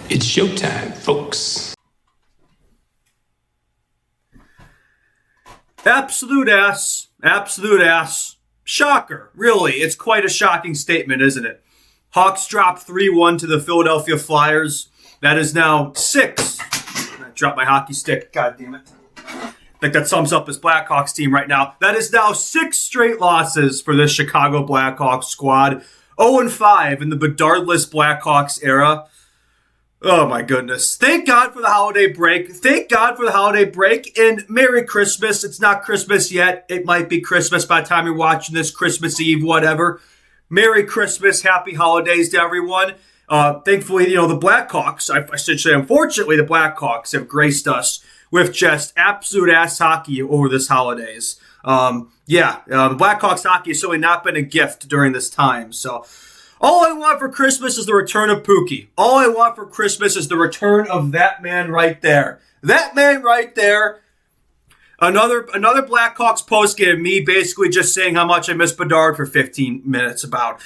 It's showtime, folks. Absolute ass. Absolute ass. Shocker. Really, it's quite a shocking statement, isn't it? Hawks dropped 3-1 to the Philadelphia Flyers. That is now 6. I dropped my hockey stick. God damn it. I think that sums up his Blackhawks team right now. That is now 6 straight losses for this Chicago Blackhawks squad. 0-5 in the Bedard-less Blackhawks era. Oh my goodness. Thank God for the holiday break. Thank God for the holiday break. And Merry Christmas. It's not Christmas yet. It might be Christmas by the time you're watching this, Christmas Eve, whatever. Merry Christmas. Happy holidays to everyone. Thankfully, the Blackhawks, I should say, unfortunately, the Blackhawks have graced us with just absolute ass hockey over this holidays. The Blackhawks hockey has certainly not been a gift during this time. So all I want for Christmas is the return of Pookie. All I want for Christmas is the return of that man right there. That man right there. Another Blackhawks postgame, me basically just saying how much I miss Bedard for 15 minutes about.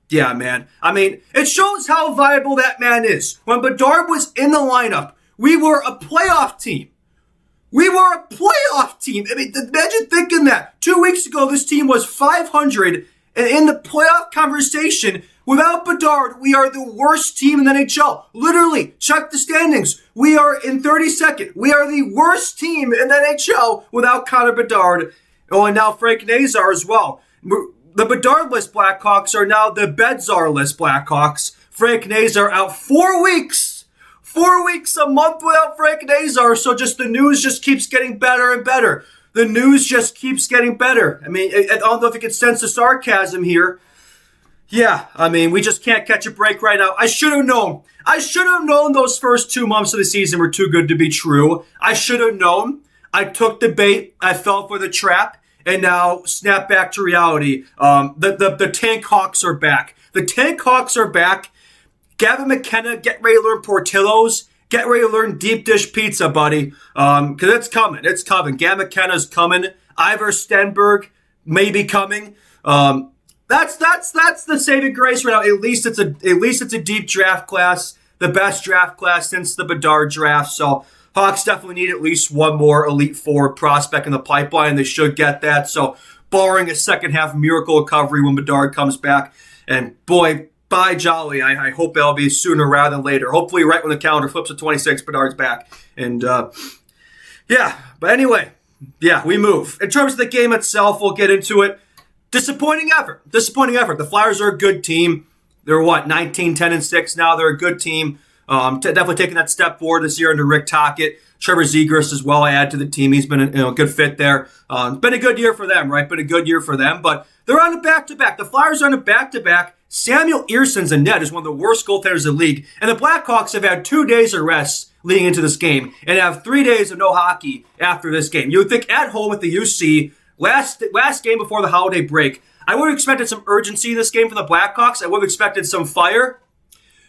Yeah, man. I mean, it shows how viable that man is. When Bedard was in the lineup, we were a playoff team. We were a playoff team. I mean, imagine thinking that. 2 weeks ago, this team was 500, and in the playoff conversation, without Bedard, we are the worst team in the NHL. Literally, check the standings. We are in 32nd. We are the worst team in the NHL without Connor Bedard. Oh, and now Frank Nazar as well. The Bedard-less Blackhawks are now the Bedard-less Blackhawks. Frank Nazar out 4 weeks. 4 weeks, a month without Frank Nazar. So just the news just keeps getting better and better. The news just keeps getting better. I mean, I don't know if you can sense the sarcasm here. Yeah, I mean, we just can't catch a break right now. I should have known. I should have known those first 2 months of the season were too good to be true. I should have known. I took the bait. I fell for the trap. And now, snap back to reality. The Tank Hawks are back. The Tank Hawks are back. Gavin McKenna, get ready to learn Portillo's. Get ready to learn deep dish pizza, buddy. Because it's coming. It's coming. Gavin McKenna's coming. Ivor Stenberg may be coming. That's the saving grace right now. At least it's a deep draft class. The best draft class since the Bedard draft. So Hawks definitely need at least one more Elite Four prospect in the pipeline. They should get that. So barring a second half miracle recovery when Bedard comes back. And boy, by jolly, I hope that'll be sooner rather than later. Hopefully right when the calendar flips to 26, Bedard's back. And but anyway, we move. In terms of the game itself, we'll get into it. Disappointing effort. The Flyers are a good team. They're 19-10-6 now. They're a good team. Definitely taking that step forward this year under Rick Tocchet. Trevor Zegras as well, I add to the team. He's been a good fit there. It's been a good year for them, right? Been a good year for them. But they're on a back-to-back. The Flyers are on a back-to-back. Samuel Erson's a net is one of the worst goaltenders in the league. And the Blackhawks have had 2 days of rest leading into this game and have 3 days of no hockey after this game. You would think at home with the UC, last game before the holiday break, I would have expected some urgency in this game from the Blackhawks. I would have expected some fire.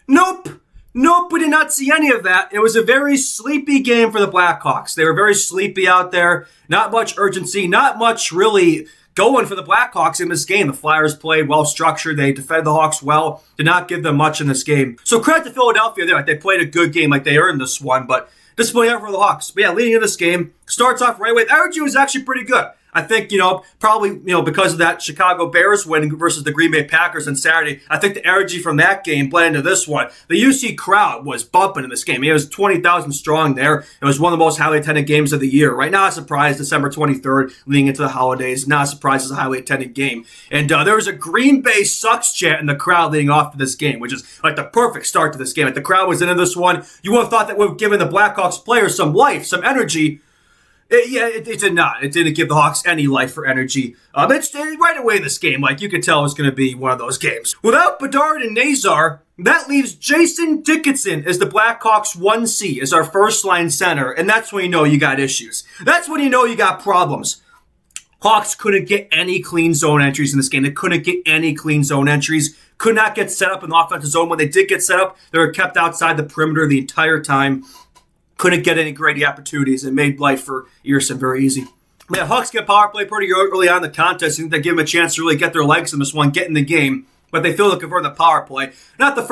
Nope, we did not see any of that. It was a very sleepy game for the Blackhawks. They were very sleepy out there. Not much urgency, not much really going for the Blackhawks in this game. The Flyers played well structured. They defended the Hawks well. Did not give them much in this game. So credit to Philadelphia there. They played a good game, they earned this one, but disappointing effort for the Hawks. But leading into this game, starts off right away. The energy was actually pretty good. I think, probably, because of that Chicago Bears win versus the Green Bay Packers on Saturday, I think the energy from that game bled into this one. The UC crowd was bumping in this game. It was 20,000 strong there. It was one of the most highly attended games of the year. Right now, a surprise, December 23rd, leading into the holidays. Not a surprise, it's a highly attended game. And there was a Green Bay sucks chant in the crowd leading off to this game, which is the perfect start to this game. The crowd was into this one. You would have thought that would have given the Blackhawks players some life, some energy. It did not. It didn't give the Hawks any life or energy. It's right away in this game. You could tell it was going to be one of those games. Without Bedard and Nazar, that leaves Jason Dickinson as the Blackhawks 1C, as our first-line center, and that's when you know you got issues. That's when you know you got problems. Hawks couldn't get any clean zone entries in this game. They couldn't get any clean zone entries. Could not get set up in the offensive zone. When they did get set up, they were kept outside the perimeter the entire time. Couldn't get any great opportunities. It made life for Earson very easy. Hawks get power play pretty early on in the contest. I think they give them a chance to really get their legs in this one, get in the game. but they failed to convert the power play. Not the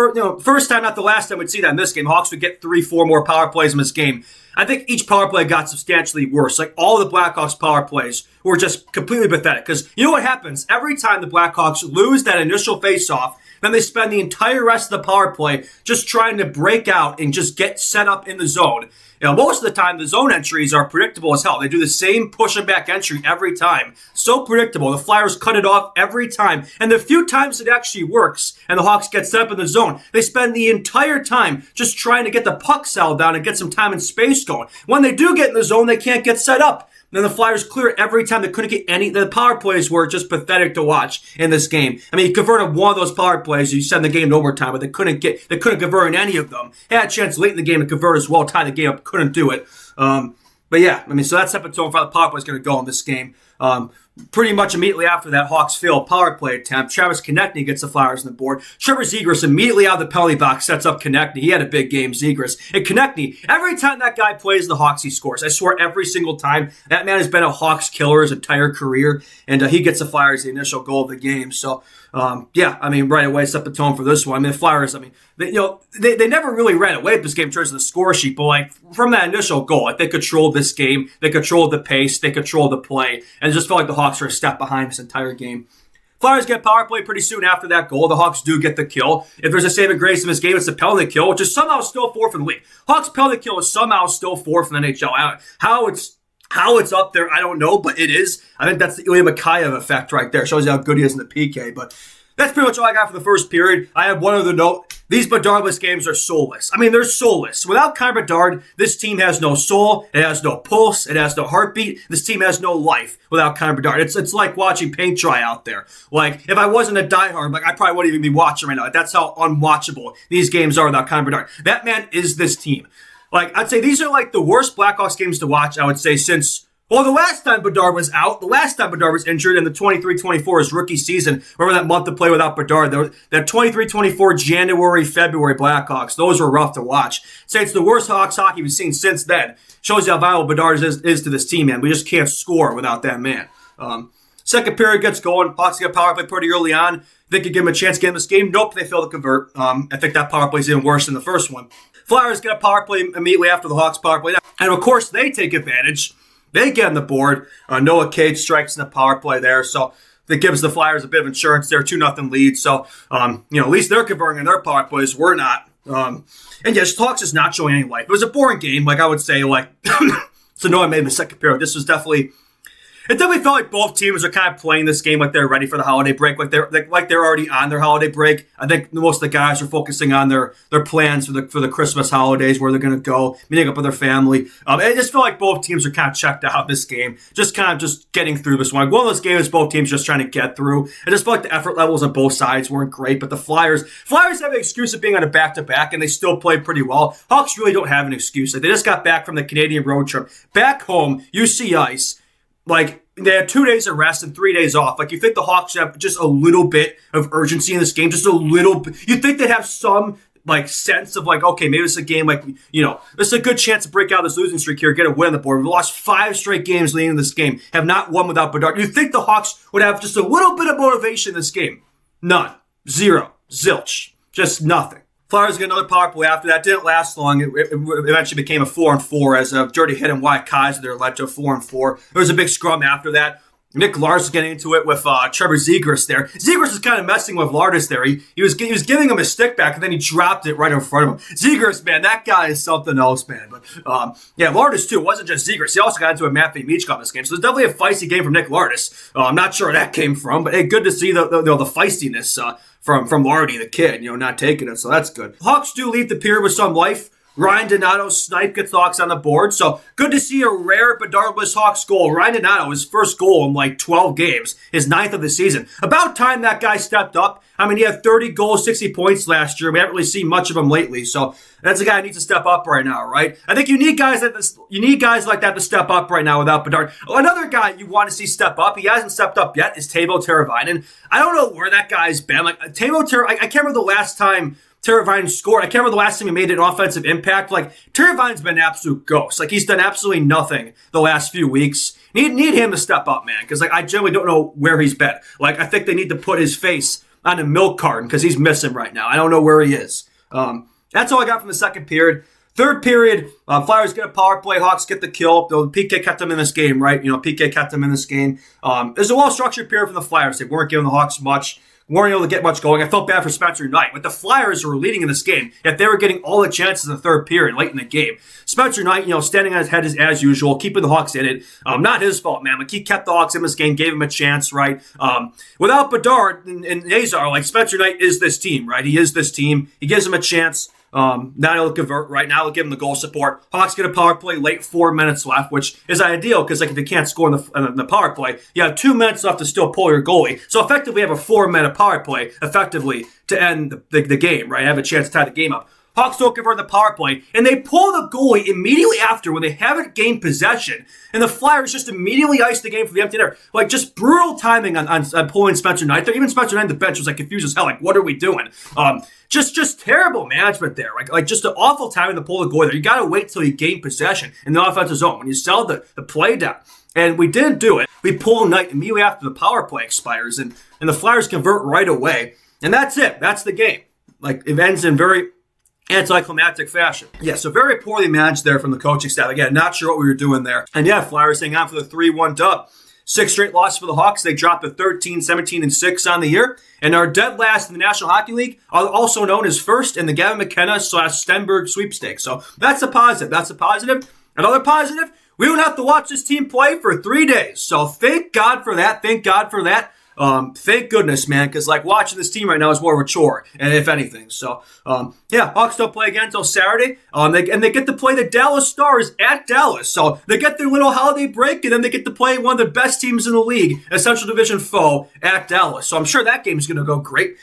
first time, not the last time we'd see that in this game. Hawks would get 3-4 more power plays in this game. I think each power play got substantially worse. Like all the Blackhawks power plays were just completely pathetic. Because you know what happens? Every time the Blackhawks lose that initial faceoff, then they spend the entire rest of the power play just trying to break out and just get set up in the zone. You know, most of the time, the zone entries are predictable as hell. They do the same push and back entry every time. So predictable. The Flyers cut it off every time. And the few times it actually works and the Hawks get set up in the zone, they spend the entire time just trying to get the puck cell down and get some time and space going. When they do get in the zone, they can't get set up. Then the Flyers clear it every time. They couldn't get any. The power plays were just pathetic to watch in this game. I mean, you converted one of those power plays, you send the game to overtime, but they couldn't convert in any of them. They had a chance late in the game to convert as well, tie the game up, couldn't do it. But yeah, I mean, so that's up until how the power play is going to go in this game. Pretty much immediately after that, Hawks fail a power play attempt. Travis Konechny gets the Flyers on the board. Trevor Zegras immediately out of the penalty box sets up Konechny. He had a big game, Zegras. And Konechny, every time that guy plays the Hawks, he scores. I swear every single time. That man has been a Hawks killer his entire career, and he gets the Flyers the initial goal of the game. So, yeah, I mean, right away set the tone for this one. I mean, the Flyers, I mean, they never really ran away with this game in terms of the score sheet, but like from that initial goal, like they controlled this game, they controlled the pace, they controlled the play, and it just felt like the Hawks were a step behind this entire game. Flyers get power play pretty soon after that goal. The Hawks do get the kill. If there's a saving grace in this game, it's the penalty kill, which is somehow still fourth in the league. Hawks penalty kill is somehow still fourth in the NHL. How it's up there, I don't know, but it is. I think that's the Ilya Mikheyev effect right there. Shows you how good he is in the PK, but that's pretty much all I got for the first period. I have one other note. These Bedard-less games are soulless. I mean, they're soulless. Without Connor Bedard, this team has no soul. It has no pulse. It has no heartbeat. This team has no life without Connor Bedard. It's like watching paint dry out there. Like, if I wasn't a diehard, like I probably wouldn't even be watching right now. That's how unwatchable these games are without Connor Bedard. That man is this team. Like, I'd say these are like the worst Blackhawks games to watch, I would say, since... Well, the last time Bedard was out, the last time Bedard was injured in the 23-24 his rookie season, remember that month to play without Bedard, that 23-24 January, February Blackhawks, those were rough to watch. Say it's the worst Hawks hockey we've seen since then. Shows you how valuable Bedard is to this team, man. We just can't score without that man. Second period gets going. Hawks get power play pretty early on. They could give him a chance to get in this game. Nope, they fail to convert. I think that power play is even worse than the first one. Flyers get a power play immediately after the Hawks power play. And of course, they take advantage. They get on the board. Noah Cage strikes in the power play there, so that gives the Flyers a bit of insurance there, 2-0 lead. So, at least they're converting in their power plays. We're not. And yes, Hawks is not showing any life. It was a boring game, like I would say. Like, so Noah made in the second period. This was definitely. It definitely felt like both teams are kind of playing this game like they're ready for the holiday break, like they're already on their holiday break. I think most of the guys are focusing on their plans for the Christmas holidays, where they're going to go, meeting up with their family. It just felt like both teams are kind of checked out this game, just getting through this one. Like one of those games, both teams just trying to get through. It just felt like the effort levels on both sides weren't great, but the Flyers have an excuse of being on a back-to-back, and they still played pretty well. Hawks really don't have an excuse. Like, they just got back from the Canadian road trip, back home, UC Ice. Like, they had 2 days of rest and 3 days off. Like, you think the Hawks have just a little bit of urgency in this game, just a little bit. You think they'd have some, like, sense of, like, okay, maybe it's a game, like, this is a good chance to break out this losing streak here, get a win on the board. We've lost 5 straight games leading this game, have not won without Bedard. You think the Hawks would have just a little bit of motivation in this game. None. Zero. Zilch. Just nothing. Flyers get another power play after that. Didn't last long. It eventually became a 4-on-4 as a dirty hit and Wyatt Kaiser there led to a 4-on-4. There was a big scrum after that. Nick Lars getting into it with Trevor Zegras there. Zegras is kind of messing with Lardis there. He was giving him a stick back, and then he dropped it right in front of him. Zegras, man, that guy is something else, man. But Lardis too. It wasn't just Zegras. He also got into a Matvei Michkov this game. So it's definitely a feisty game from Nick Lardis. I'm not sure where that came from, but hey, good to see the feistiness from Lardy, the kid, not taking it. So that's good. Hawks do leave the period with some life. Ryan Donato's snipe gets the Hawks on the board. So good to see a rare Bedard-less Hawks goal. Ryan Donato, his first goal in like 12 games, his 9th of the season. About time that guy stepped up. I mean, he had 30 goals, 60 points last year. We haven't really seen much of him lately. So that's a guy who needs to step up right now, right? I think you need guys like that to step up right now without Bedard. Another guy you want to see step up, he hasn't stepped up yet, is Teuvo Teravainen. I don't know where that guy's been. Like I can't remember the last time Teravainen scored. I can't remember the last time he made an offensive impact. Like, Teravainen's been an absolute ghost. Like, he's done absolutely nothing the last few weeks. Need him to step up, man, because, like, I generally don't know where he's been. Like, I think they need to put his face on a milk carton because he's missing right now. I don't know where he is. That's all I got from the second period. Third period, Flyers get a power play. Hawks get the kill. PK kept them in this game, right? PK kept them in this game. It was a well-structured period from the Flyers. They weren't giving the Hawks much. Weren't able to get much going. I felt bad for Spencer Knight. But the Flyers were leading in this game, yet they were getting all the chances in the third period, late in the game. Spencer Knight, standing on his head as usual, keeping the Hawks in it. Not his fault, man. Like, he kept the Hawks in this game, gave him a chance, right? Without Bedard and Nazar, like, Spencer Knight is this team, right? He is this team. He gives them a chance. Now he'll convert, right? Now he'll give him the goal support. Hawks get a power play late, 4 minutes left, which is ideal because if they can't score in the power play, you have 2 minutes left to still pull your goalie. So effectively, you have a 4-minute power play, effectively, to end the game, right? Have a chance to tie the game up. Hawks don't convert the power play, and they pull the goalie immediately after when they haven't gained possession, and the Flyers just immediately ice the game for the empty netter. Like, just brutal timing on pulling Spencer Knight. Even Spencer Knight on the bench was, like, confused as hell. Like, what are we doing? Just terrible management there. Like just an awful timing to pull the goalie there. You got to wait till you gain possession in the offensive zone. When you sell the play down, and we didn't do it. We pull Knight immediately after the power play expires, and the Flyers convert right away. And that's it. That's the game. Like, it ends in very anticlimactic fashion. Yeah, so very poorly managed there from the coaching staff. Again, not sure what we were doing there. And yeah, Flyers hang on for the 3-1 dub. 6 straight losses for the Hawks. They dropped to 13, 17, and 6 on the year, and are dead last in the National Hockey League, also known as first in the Gavin McKenna/Stenberg sweepstakes. So that's a positive. That's a positive. Another positive, we don't have to watch this team play for 3 days. So thank God for that. Thank God for that. Thank goodness, man, because like watching this team right now is more of a chore, and if anything. So, yeah, Hawks don't play again until Saturday. They get to play the Dallas Stars at Dallas. So they get their little holiday break, and then they get to play one of the best teams in the league, a Central Division foe at Dallas. So I'm sure that game's going to go great.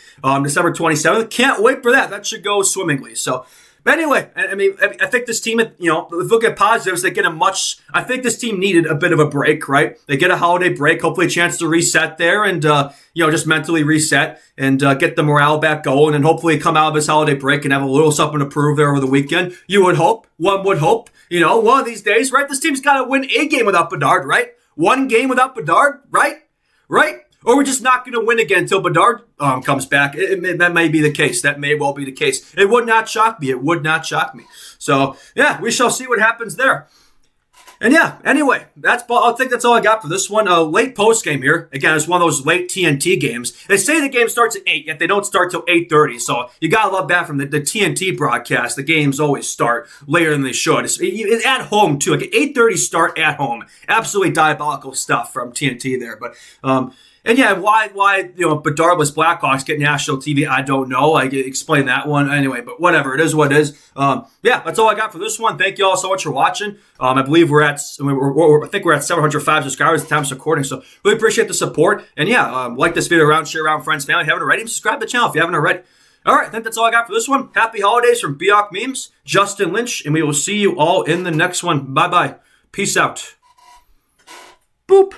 December 27th. Can't wait for that. That should go swimmingly. So. But anyway, I think this team, if you look at positives, they get I think this team needed a bit of a break, right? They get a holiday break, hopefully a chance to reset there and, just mentally reset and get the morale back going and hopefully come out of this holiday break and have a little something to prove there over the weekend. You would hope, one would hope, one of these days, right? This team's got to win a game without Bedard, right? One game without Bedard, right? Right? Or we're just not going to win again until Bedard comes back. That may be the case. That may well be the case. It would not shock me. It would not shock me. So, yeah, we shall see what happens there. And, yeah, anyway, I think that's all I got for this one. Late post-game here. Again, it's one of those late TNT games. They say the game starts at 8, yet they don't start till 8:30. So you got to love that from the TNT broadcast. The games always start later than they should. It's at home, too. Like an 8:30 start at home. Absolutely diabolical stuff from TNT there. But, and yeah, why Bedard-less Blackhawks get national TV, I don't know. I can explain that one anyway, but whatever. It is what it is. Yeah, that's all I got for this one. Thank you all so much for watching. I believe I think we're at 705 subscribers at the time of recording, so really appreciate the support. And yeah, like this video around, share around friends, family. If you haven't already, subscribe to the channel if you haven't already. All right, I think that's all I got for this one. Happy holidays from Biok Memes, Justin Lynch, and we will see you all in the next one. Bye-bye. Peace out. Boop.